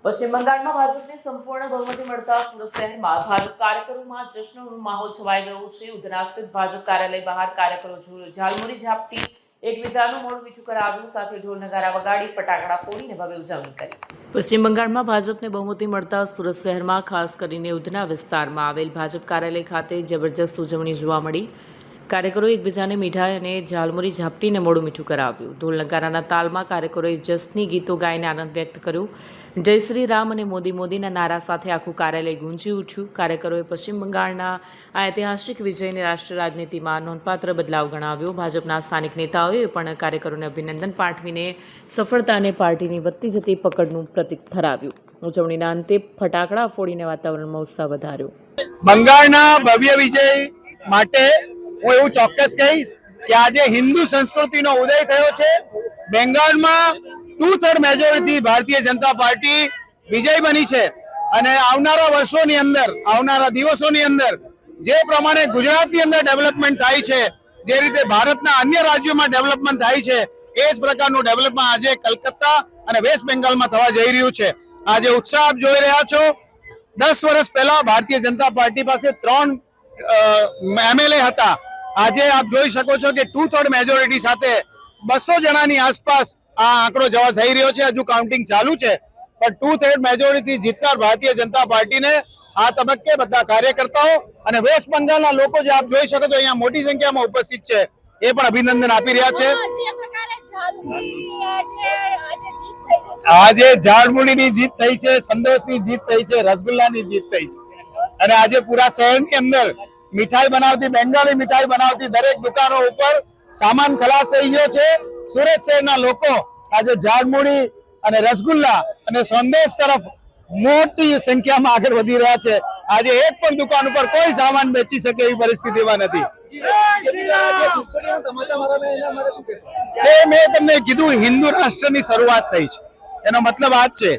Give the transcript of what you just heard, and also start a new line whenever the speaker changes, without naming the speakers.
પશ્ચિમ બંગાળમાં ભાજપને સંપૂર્ણ બહુમતી મળતા સુરત શહેરમાં ભાજપ કાર્યકરોમાં જશ્નનો માહોલ છવાઈ ગયો છે। ઉધના સ્થિત ભાજપ કાર્યાલય બહાર કાર્યકરો ઝાલમુરી ઝાપટી એકબીજાનું મોઢું મીઠું કરાવ્યું, સાથે ઢોલ નગારા વગાડી ફટાકડા ફોડીને ભવ્ય ઉજવણી કરી। પશ્ચિમ બંગાળમાં ભાજપને બહુમતી મળતા સુરત શહેરમાં ખાસ કરીને ઉધના વિસ્તારમાં આવેલ ભાજપ કાર્યાલય ખાતે જબરજસ્ત ઉજવણી જોવા મળી। કાર્યકરોએ એકબીજાને મીઠાઈ અને ઝાલમુરી ઝાપટીને મોઢું મીઠું કરાવ્યું। ઢોલ નગારાના તાલમાં કાર્યકરોએ જશ્ની ગીતો ગાઈને આનંદ વ્યક્ત કર્યો। જય શ્રી રામ અને મોદી મોદીના નારા સાથે આખું કાર્યાલય ગુંજી ઉઠ્યું। કાર્યકરોએ પશ્ચિમ બંગાળના આ ઐતિહાસિક વિજયને રાષ્ટ્રીય રાજનીતિમાં નોંધપાત્ર બદલાવ ગણાવ્યો। ભાજપના સ્થાનિક નેતાઓએ પણ કાર્યકરોને અભિનંદન પાઠવીને સફળતા અને પાર્ટીની વધતી જતી પકડનું પ્રતીક ઠરાવ્યું। ઉજવણીના અંતે ફટાકડા ફોડીને વાતાવરણમાં ઉત્સાહ વધાર્યો।
બંગાળના ભવ્ય વિજય માટે હું એવું ચોક્કસ કહીશ કે આજે હિન્દુ સંસ્કૃતિનો ઉદય થયો છે। બંગાળમાં 2/3 મેજોરિટી ભારતીય જનતા પાર્ટી વિજય બની છે અને આવનારા વર્ષોની અંદર, આવનારા દિવસોની અંદર જે પ્રમાણે ગુજરાતની અંદર ડેવલપમેન્ટ થાય છે, જે રીતે ભારતના અન્ય રાજ્યોમાં ડેવલપમેન્ટ થાય છે, એ જ પ્રકારનું ડેવલપમેન્ટ આજે કલકત્તા અને વેસ્ટ બેંગાલમાં થવા જઈ રહ્યું છે। આજે ઉત્સાહ આપ જોઈ રહ્યા છો। 10 વર્ષ પહેલા ભારતીય જનતા પાર્ટી પાસે 3 MLA હતા। આજે આપ જોઈ શકો છો કે 2/3 મેજોરિટી સાથે 200 જણાની આસપાસ આ આંકડો જવા થઈ રહ્યો છે। હજુ કાઉન્ટિંગ ચાલુ છે, પણ 2/3 મેજોરિટી જીતનાર ભારતીય જનતા પાર્ટીને આ તબક્કે બધા કાર્યકર્તાઓ અને વેસ્ટ બંગાળના લોકો જે આપ જોઈ શકો છો અહીંયા મોટી સંખ્યામાં ઉપસ્થિત છે, એ પણ અભિનંદન આપી રહ્યા છે। આજે ઝાડમુડીની જીત થઈ છે, સંદેશની જીત થઈ છે, રસગુલ્લાની જીત થઈ છે અને આજે પૂરા શહેરની અંદર મીઠાઈ બનાવતી, બેંગાલી મીઠાઈ બનાવતી દરેક દુકાનો ઉપર સામાન ખલાસ થઈ ગયો છે। સુરત શહેરના લોકો આજે ઝાડમુડી અને રસગુલ્લા અને સંદેશ તરફ મોટી સંખ્યામાં આગળ વધી રહ્યા છે। આજે એક પણ દુકાન ઉપર કોઈ સામાન વેચી શકે એવી પરિસ્થિતિમાં નથી। મેં તમને કીધું, હિન્દુ રાષ્ટ્રની શરૂઆત થઈ છે, એનો મતલબ આ જ છે।